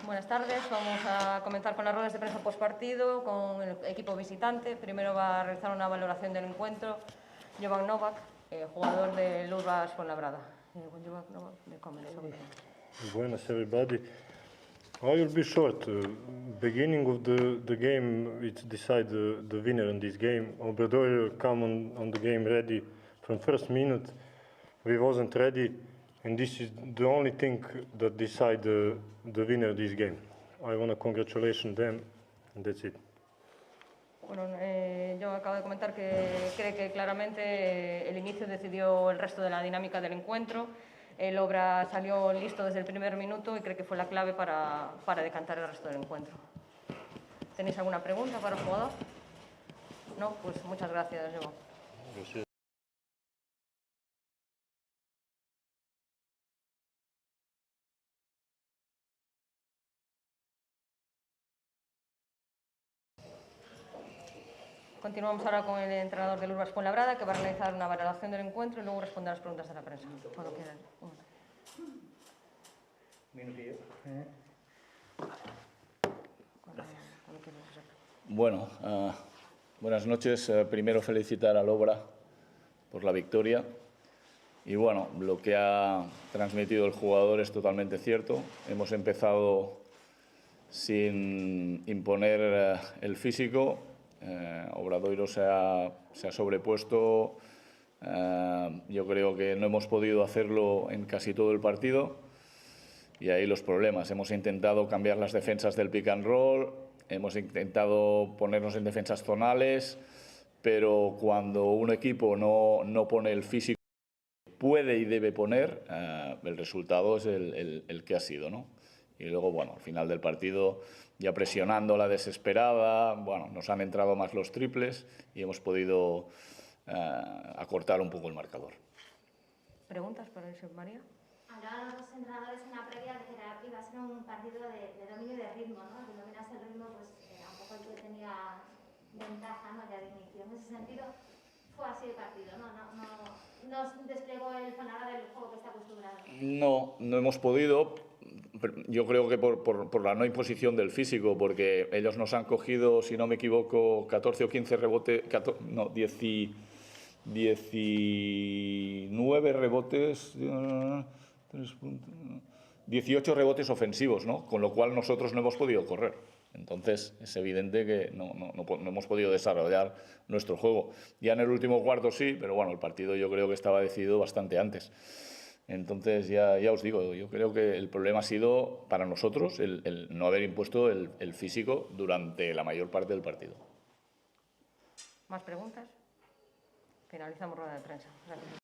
Buenas tardes. Vamos a comenzar con las ruedas de prensa postpartido con el equipo visitante. Primero va a realizar una valoración del encuentro Jovan Novak, jugador del Urbas Fuenlabrada. Jovan Novak, the comments. Buenas, everybody. I will be short. Beginning of the game, it decide the winner in this game. Obradoiro come on the game ready from first minute. We wasn't ready, and this is the only thing that decide the winner of this game. I want to congratulate them, and that's it. Bueno, yo acabo de comentar que cree que claramente el inicio decidió el resto de la dinámica del encuentro. El Obra salió listo desde el primer minuto y cree que fue la clave para decantar el resto del encuentro. ¿Tenéis alguna pregunta para el jugador? No, pues muchas gracias, Jovan. Gracias. Continuamos ahora con el entrenador del Urbas Fuenlabrada, que va a realizar una valoración del encuentro y luego responder a las preguntas de la prensa. Cuando quieran. Bueno, buenas noches. Primero felicitar al Obra por la victoria. Y bueno, lo que ha transmitido el jugador es totalmente cierto. Hemos empezado sin imponer el físico. Obradoiro se ha sobrepuesto. Yo creo que no hemos podido hacerlo en casi todo el partido. Y ahí los problemas. Hemos intentado cambiar las defensas del pick and roll, hemos intentado ponernos en defensas zonales, pero cuando un equipo no pone el físico que puede y debe poner, el resultado es el que ha sido, ¿no? Y luego, bueno, al final del partido, ya presionando la desesperada, bueno, nos han entrado más los triples y hemos podido acortar un poco el marcador. ¿Preguntas para el señor María? Hablaban los entrenadores en la previa de que iba a ser un partido de dominio de ritmo, ¿no? Si dominas el ritmo, pues a poco el que tenía ventaja, ¿no? Ya de inicio. En ese sentido, fue así el partido, ¿no? No desplegó el Fuenlabrada del juego que está acostumbrado. No hemos podido. Yo creo que por la no imposición del físico, porque ellos nos han cogido, si no me equivoco, 14 o 15 rebotes, 19 rebotes, 18 rebotes ofensivos, ¿no? Con lo cual nosotros no hemos podido correr. Entonces es evidente que no hemos podido desarrollar nuestro juego. Ya en el último cuarto sí, pero bueno, el partido yo creo que estaba decidido bastante antes. Entonces ya os digo, yo creo que el problema ha sido para nosotros el no haber impuesto el físico durante la mayor parte del partido. ¿Más preguntas? Finalizamos rueda de prensa. Gracias.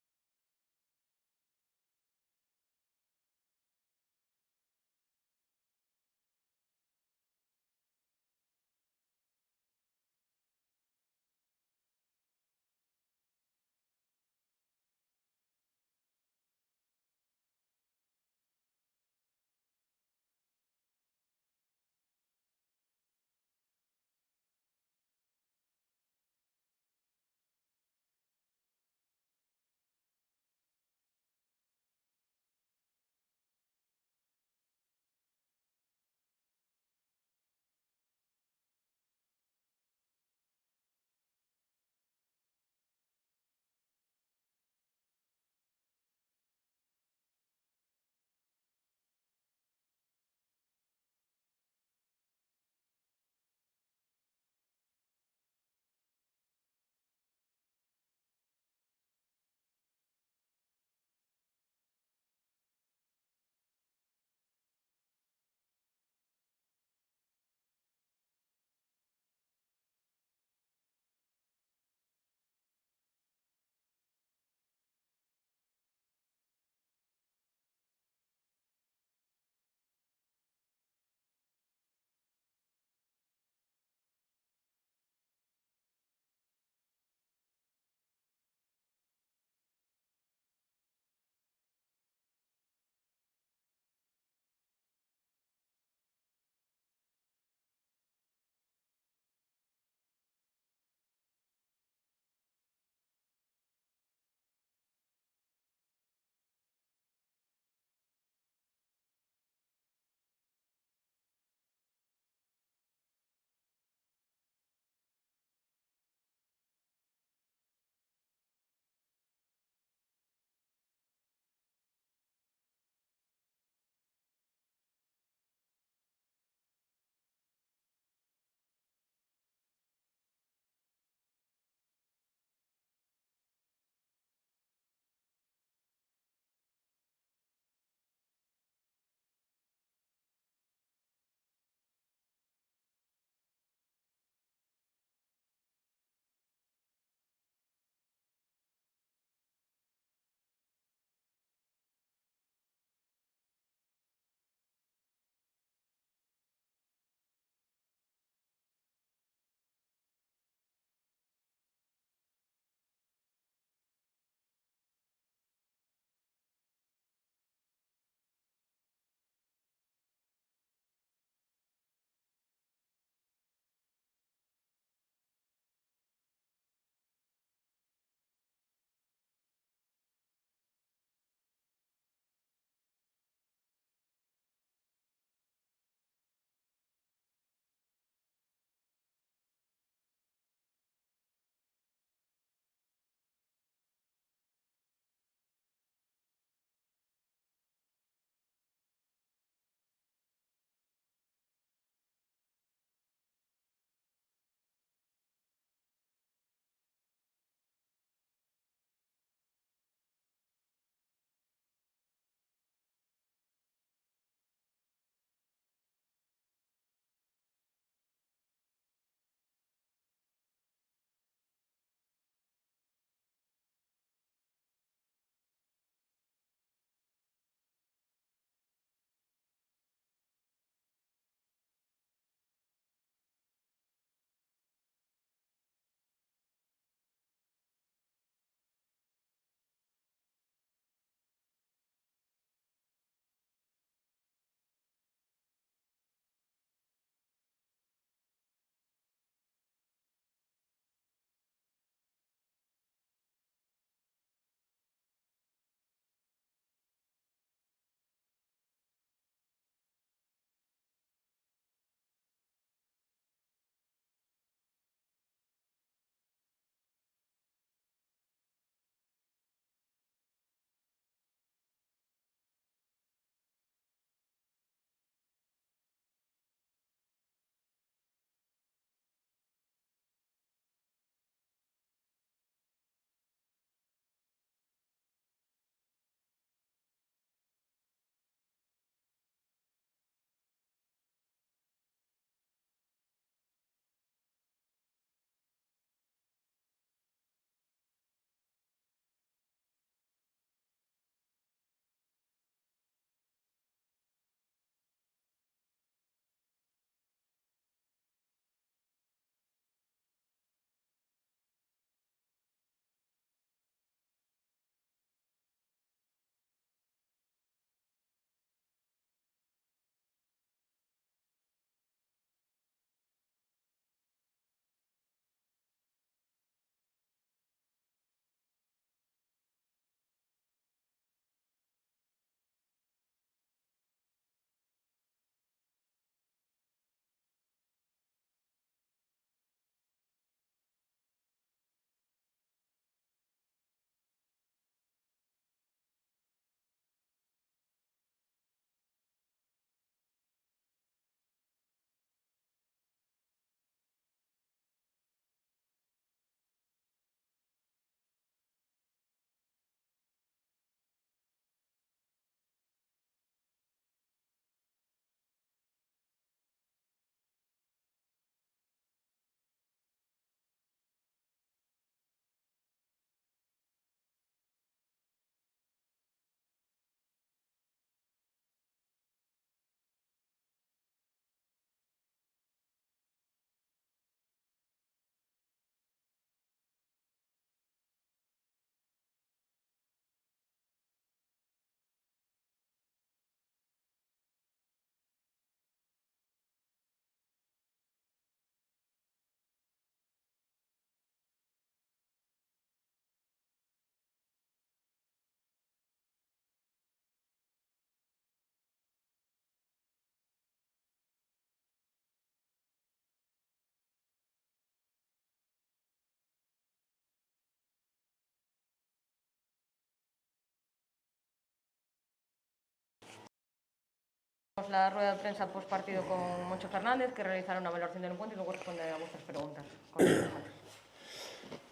La rueda de prensa post partido con Moncho Fernández, que realizaron una valoración del encuentro y luego responde a vuestras preguntas.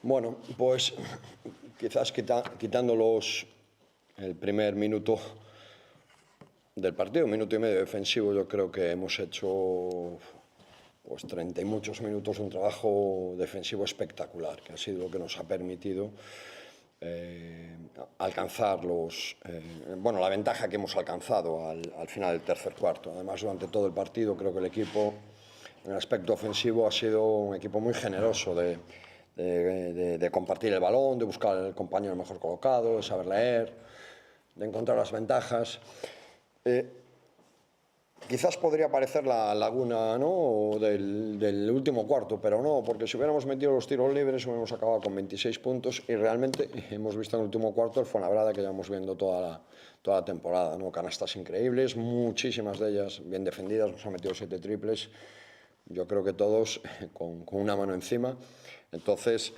Bueno, pues quizás quitando el primer minuto del partido, 1,5 defensivo, yo creo que hemos hecho pues 30 y muchos minutos un trabajo defensivo espectacular, que ha sido lo que nos ha permitido alcanzar la ventaja que hemos alcanzado al final del tercer cuarto. Además, durante todo el partido creo que el equipo, en el aspecto ofensivo, ha sido un equipo muy generoso de compartir el balón, de buscar el compañero mejor colocado, de saber leer, de encontrar las ventajas. Quizás podría parecer la laguna, ¿no?, del último cuarto, pero no, porque si hubiéramos metido los tiros libres hubiéramos acabado con 26 puntos y realmente hemos visto en el último cuarto el Fuenlabrada que llevamos viendo toda la temporada, ¿no? Canastas increíbles, muchísimas de ellas bien defendidas, nos han metido 7 triples, yo creo que todos con una mano encima. Entonces,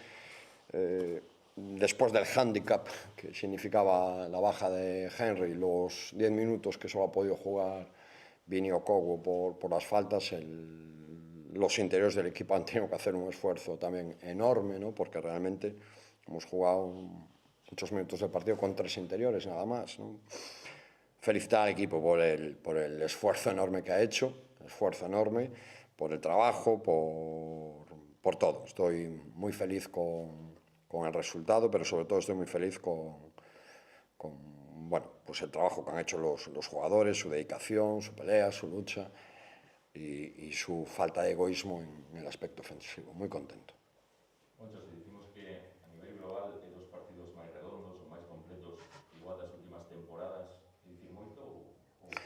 después del hándicap que significaba la baja de Henry, los 10 minutos que solo ha podido jugar Vini Okogo por las faltas, los interiores del equipo han tenido que hacer un esfuerzo también enorme, ¿no?, porque realmente hemos jugado muchos minutos del partido con 3 interiores nada más, ¿no? Felicitar al equipo por el esfuerzo enorme que ha hecho, esfuerzo enorme, por el trabajo, por todo. Estoy muy feliz con el resultado, pero sobre todo estoy muy feliz con el trabajo que han hecho los jugadores, su dedicación, su pelea, su lucha y su falta de egoísmo en el aspecto ofensivo. Muy contento. Moncho, si decimos que a nivel global hai dos partidos máis redondos ou máis completos igual das últimas temporadas, é dicir moito ou pode?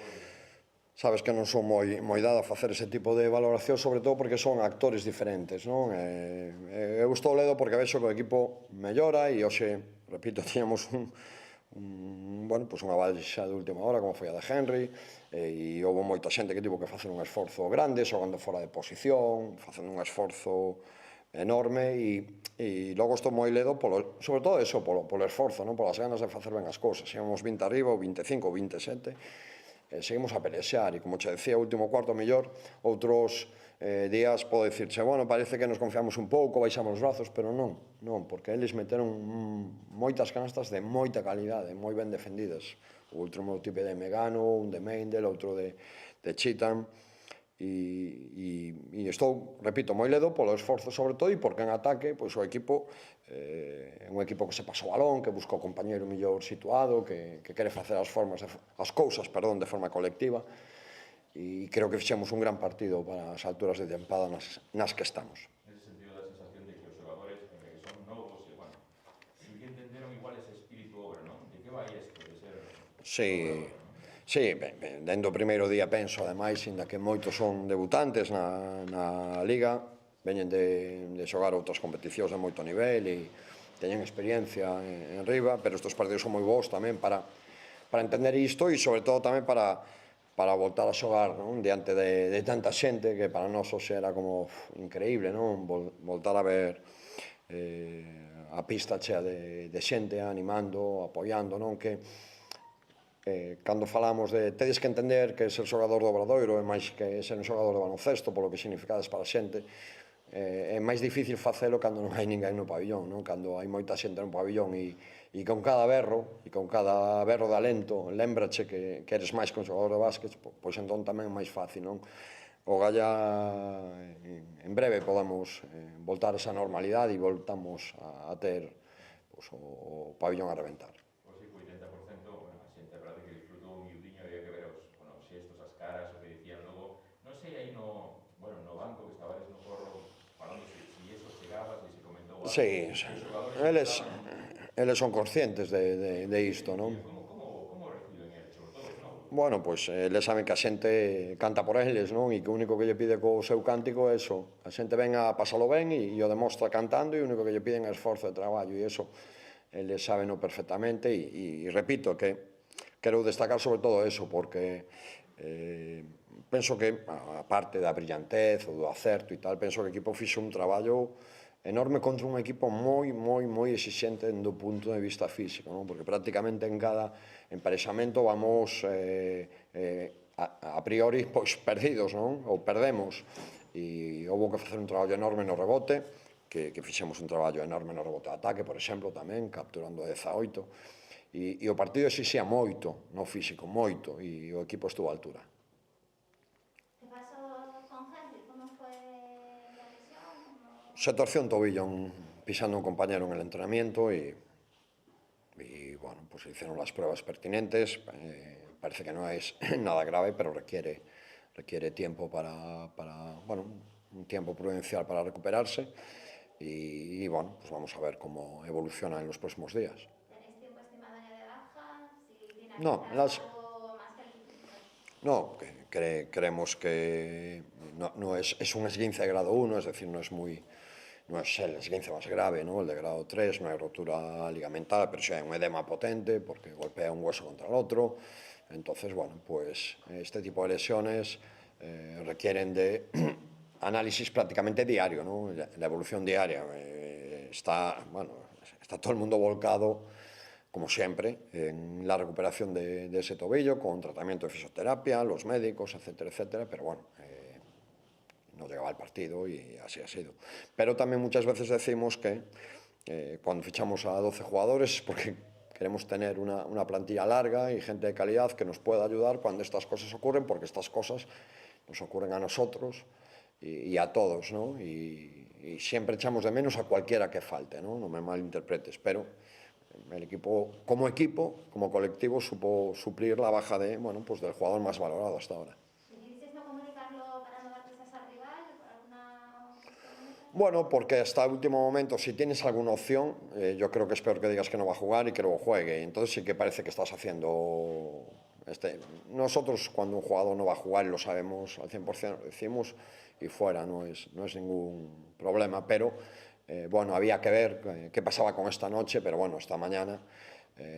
Sabes que non son moi dado a facer ese tipo de valoración, sobre todo porque son actores diferentes, non? Eu estou ledo porque vexo que o equipo mellora e hoxe, repito, tiñamos unha baixa de última hora como foi a de Henry e houve moita xente que tivo que facer un esforzo grande xogando fora de posición, facendo un esforzo enorme e logo estou moi ledo sobre todo eso, polo esforzo, non? Polas ganas de facer ben as cousas. Íamos 20 arriba ou 25 ou 27, seguimos a pelexar e como che decía, o último cuarto mellor, outros días podo dicirche, bueno, parece que nos confiamos un pouco, baixamos os brazos, pero non, porque eles meteron moitas canastas de moita calidade, moi ben defendidas. O último tipo de Megano, un de Meindel, outro de Chitan, e estou, repito, moi ledo polo esforzo sobre todo e porque en ataque, pois o equipo é un equipo que se pasa o balón, que busca o compañeiro mellor situado, que quere facer as cousas de forma colectiva, e creo que fixemos un gran partido para as alturas de tempada nas que estamos. Nese sentido, da sensación de que os xogadores, que son novos, e, bueno, sí que entenderon igual ese espírito obre, non? De que vai isto de ser... Sí, dende o primeiro día penso, ademais, inda que moitos son debutantes na Liga, veñen de xogar outras competicións de moito nivel e teñen experiencia en riba, pero estes partidos son moi bons tamén para entender isto e sobre todo tamén para voltar a xogar, non? Diante de tanta xente que para nós hoxe era como increíble, non? Voltar a ver a pista chea de xente animando, apoiando, non? Que cando falamos de tedes que entender que ser xogador do Obradoiro é máis que ser un xogador de baloncesto polo que significades para a xente, é máis difícil facelo cando non hai ninguén no pabillón, non? Cando hai moita xente no pabillón e con cada berro de alento lembrache que eres máis que un xogador de básquet, pois entón tamén é máis fácil, non? Ogalla en breve podamos voltar a esa normalidade e voltamos a ter o pabillón a reventar. Pois sí, co 80%, a xente a verdade que disfrutou un miudiño, había que ver os xestos, as caras, o que dicían logo. Non sei aí no banco que estabades no corro falando se eso chegaba, se comentou algo. Sí, eles son conscientes de isto, non? Como reciben eles, sobre todo os novos? Bueno, pois eles saben que a xente canta por eles, non? E que o único que lle pide co seu cántico é eso. A xente ven a pasalo ben e o demostra cantando e o único que lle piden é esforzo de traballo e eso eles sábeno perfectamente e repito que quero destacar sobre todo eso porque penso que, a parte da brillantez ou do acerto e tal, penso que o equipo fixo un traballo enorme contra un equipo moi exixente do punto de vista físico, non? Porque prácticamente en cada emparexamento vamos a priori, pois perdidos, non? Ou perdemos. E houve que facer un traballo enorme no rebote, que fixemos un traballo enorme no rebote de ataque, por exemplo, tamén, capturando 18. E o partido exixía moito no físico, moito, e o equipo estuvo a altura. ¿Qué pasó con Henry? ¿Cómo fue la lesión? Se torció un tobillo pisando a un compañero en el entrenamiento y bueno, pues hicieron las pruebas pertinentes. Parece que no es nada grave, pero requiere tiempo bueno, un tiempo prudencial para recuperarse y bueno, pues vamos a ver cómo evoluciona en los próximos días. ¿Tenéis tiempo estimado ya de baja? Si tiene No, algo más que No, creemos que no es un esguince de grado 1, es decir, no es el esguince más grave, ¿no? El de grado 3, no hay rotura ligamentar, pero sí hay un edema potente porque golpea un hueso contra el otro. Entonces, bueno, pues este tipo de lesiones requieren de análisis prácticamente diario, ¿no? La evolución diaria. Está todo el mundo volcado, como siempre, en la recuperación de ese tobillo, con tratamiento de fisioterapia, los médicos, etcétera, etcétera, pero bueno, no llegaba el partido y así ha sido. Pero también muchas veces decimos que cuando fichamos a 12 jugadores es porque queremos tener una plantilla larga y gente de calidad que nos pueda ayudar cuando estas cosas ocurren, porque estas cosas nos ocurren a nosotros y a todos, ¿no? Y siempre echamos de menos a cualquiera que falte, ¿no? No me malinterpretes, pero el equipo, como colectivo, supo suplir la baja bueno, pues del jugador más valorado hasta ahora. ¿Decidisteis no comunicarlo para no dar pistas al rival? ¿Por alguna cuestión? Bueno, porque hasta el último momento, si tienes alguna opción, yo creo que es peor que digas que no va a jugar y que luego juegue. Entonces sí que parece que estás haciendo... Nosotros, cuando un jugador no va a jugar, lo sabemos al 100%, lo decimos y fuera, no es ningún problema, pero bueno, había que ver qué pasaba con esta noche, pero bueno, esta mañana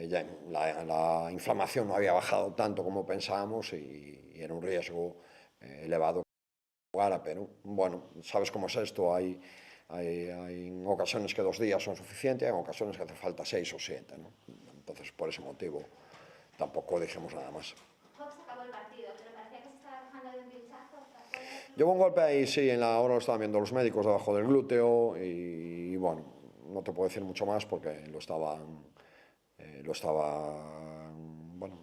ya la inflamación no había bajado tanto como pensábamos y era un riesgo elevado que jugara, pero bueno, sabes cómo es esto, hay ocasiones que 2 días son suficientes, hay ocasiones que hace falta 6 o 7, ¿no? Entonces, por ese motivo, tampoco dijimos nada más. Fox acabó el partido, pero parecía que se estaba dejando de un pinchazo. Llevo un golpe ahí, sí, ahora lo estaban viendo los médicos debajo del glúteo y bueno, no te puedo decir mucho más porque lo estaban bueno,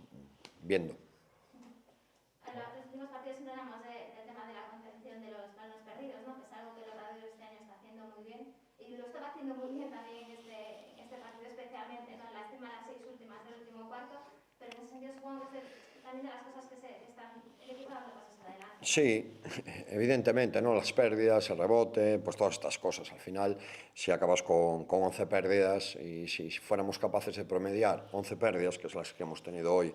viendo. En los últimos partidos siempre hablamos del tema de la contención de los balones perdidos, ¿no? Que es algo que el Obradoiro este año está haciendo muy bien y lo estaba haciendo muy bien también en este partido especialmente, ¿no? Lastima las 6 últimas del último cuarto, pero en ese sentido supongo que es también de las cosas que están el equipo dando pasos adelante. Sí, evidentemente, ¿no? Las pérdidas, el rebote, pues todas estas cosas. Al final, si acabas con 11 pérdidas y si fuéramos capaces de promediar 11 pérdidas, que es las que hemos tenido hoy,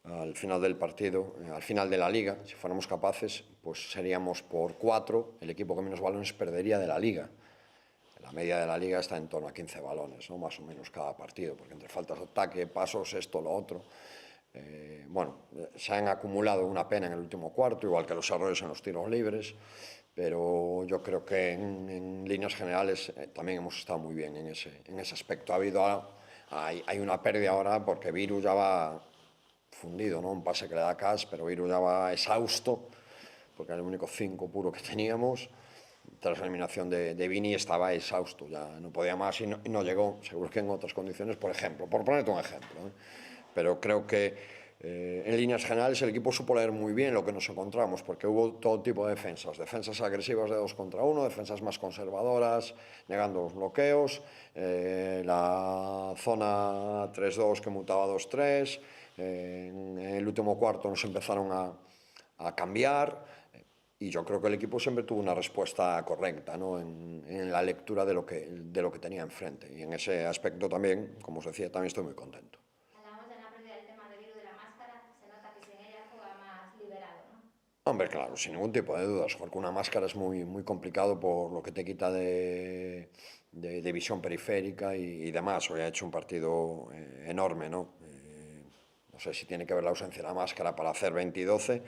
al final del partido, al final de la liga, si fuéramos capaces, pues seríamos por 4, el equipo que menos balones perdería de la liga. La media de la liga está en torno a 15 balones, ¿no? Más o menos cada partido, porque entre faltas de ataque, pasos, esto, lo otro. Bueno, se han acumulado una pena en el último cuarto, igual que los errores en los tiros libres, pero yo creo que en líneas generales también hemos estado muy bien en ese aspecto. Hay una pérdida ahora porque Viru ya va fundido, ¿no? Un pase que le da Cas, pero Viru ya va exhausto, porque era el único 5 puro que teníamos. Tras la eliminación de Vini estaba exhausto, ya no podía más y no llegó. Seguro que en otras condiciones, por ejemplo, por ponerte un ejemplo, pero creo que en líneas generales el equipo supo leer muy bien lo que nos encontramos, porque hubo todo tipo de defensas agresivas de 2 contra 1, defensas más conservadoras, negando los bloqueos, la zona 3-2 que mutaba 2-3, en el último cuarto nos empezaron a cambiar. Y yo creo que el equipo siempre tuvo una respuesta correcta, ¿no? en la lectura de lo que tenía enfrente. Y en ese aspecto también, como os decía, también estoy muy contento. Hablamos de la pérdida del tema de Viru de la máscara, se nota que sin ella juega más liberado, ¿no? Hombre, claro, sin ningún tipo de dudas. Jugar con una máscara es muy, muy complicado por lo que te quita de visión periférica y demás. Hoy ha hecho un partido enorme, ¿no? No sé si tiene que ver la ausencia de la máscara para hacer 20 y 12,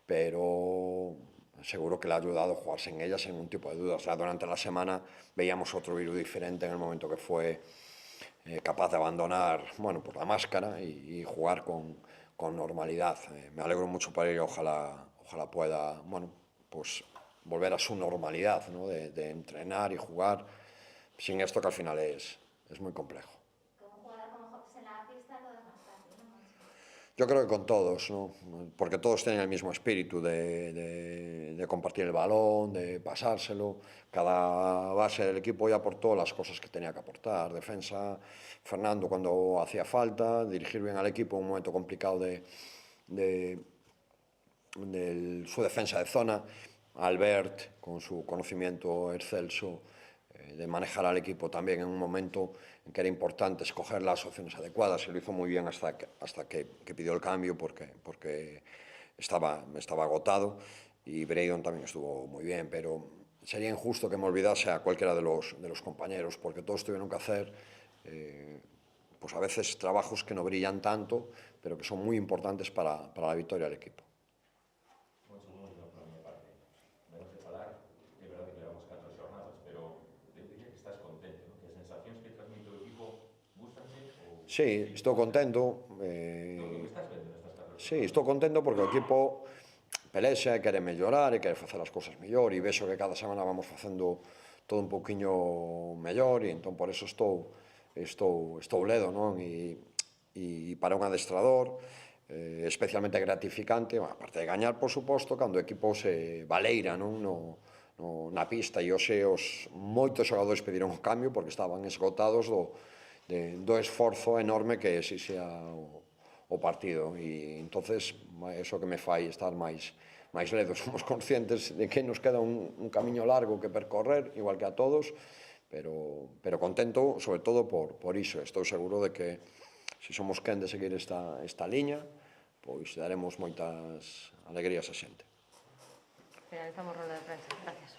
pero seguro que le ha ayudado a jugar sin ella sin ningún tipo de dudas. O sea, durante la semana veíamos otro Viru diferente en el momento que fue capaz de abandonar, bueno, pues la máscara y jugar con con normalidad. Me alegro mucho por ello, ojalá pueda, bueno, pues volver a su normalidad, ¿no? de entrenar y jugar sin esto que al final es muy complejo. Como jugador como Hobbs en la pista todo es más fácil, ¿no? Yo creo que con todos, ¿no? Porque todos tienen el mismo espíritu de compartir el balón, de pasárselo. Cada base del equipo ya aportó las cosas que tenía que aportar. Defensa, Fernando cuando hacía falta, dirigir bien al equipo en un momento complicado de su defensa de zona. Albert, con su conocimiento excelso, de manejar al equipo también en un momento en que era importante escoger las opciones adecuadas, y lo hizo muy bien hasta que pidió el cambio porque estaba agotado, y Braydon también estuvo muy bien, pero sería injusto que me olvidase a cualquiera de los compañeros, porque todos tuvieron que hacer pues a veces trabajos que no brillan tanto, pero que son muy importantes para la victoria del equipo. Sí, estou contento. Sí, estou contento porque o equipo pelexa e quere mellorar e quere facer as cousas mellor, e vexo que cada semana vamos facendo todo un pouquiño mellor, e entón por eso estou ledo, non? E para un adestrador especialmente gratificante, aparte de gañar, por suposto, cando o equipo se baleira, non? Na pista, e hoxe moitos xogadores pediron o cambio porque estaban esgotados do esforzo enorme que exixía o partido, e entonces eso que me fai estar máis ledo. Somos conscientes de que nos queda un camiño largo que percorrer, igual que a todos, pero contento sobre todo por iso. Estou seguro de que se somos quen de seguir esta liña, pois daremos moitas alegrías a xente. Finalizamos ronda de prensa. Gracias.